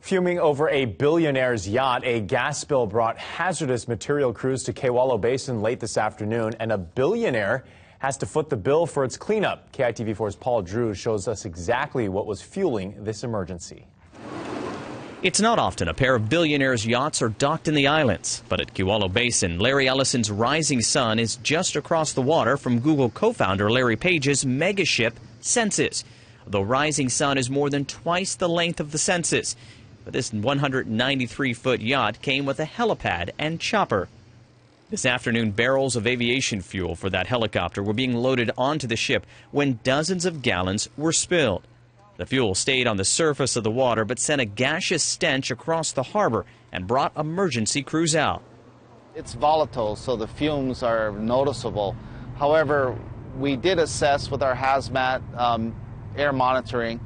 Fuming over a billionaire's yacht, a gas spill brought hazardous material crews to Kewalo Basin late this afternoon, and a billionaire has to foot the bill for its cleanup. KITV4's Paul Drew shows us exactly what was fueling this emergency. It's not often a pair of billionaires' yachts are docked in the islands, but at Kewalo Basin, Larry Ellison's Rising Sun is just across the water from Google co-founder Larry Page's mega ship, Census. The Rising Sun is more than twice the length of the Census. But this 193-foot yacht came with a helipad and chopper. This afternoon, barrels of aviation fuel for that helicopter were being loaded onto the ship when dozens of gallons were spilled. The fuel stayed on the surface of the water but sent a gaseous stench across the harbor and brought emergency crews out. It's volatile, so the fumes are noticeable. However, we did assess with our Hazmat air monitoring.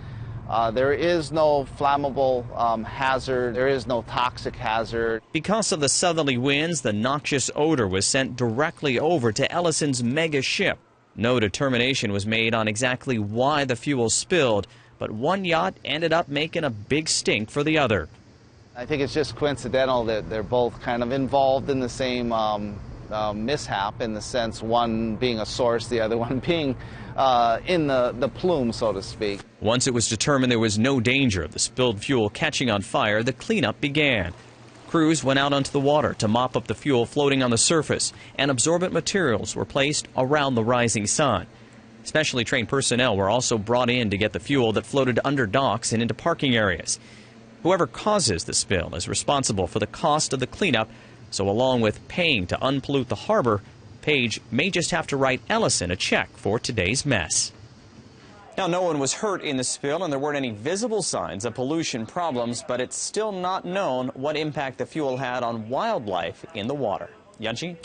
There is no flammable hazard. There is no toxic hazard. Because of the southerly winds, the noxious odor was sent directly over to Ellison's mega ship. No determination was made on exactly why the fuel spilled, but one yacht ended up making a big stink for the other. I think it's just coincidental that they're both kind of involved in the same mishap, in the sense one being a source, the other one being in the plume, so to speak. Once it was determined there was no danger of the spilled fuel catching on fire, the cleanup began. Crews went out onto the water to mop up the fuel floating on the surface, and absorbent materials were placed around the Rising Sun. Specially trained personnel were also brought in to get the fuel that floated under docks and into parking areas. Whoever causes the spill is responsible for the cost of the cleanup, so along with paying to unpollute the harbor, Page may just have to write Ellison a check for today's mess. Now, no one was hurt in the spill and there weren't any visible signs of pollution problems, but it's still not known what impact the fuel had on wildlife in the water. Yanchi?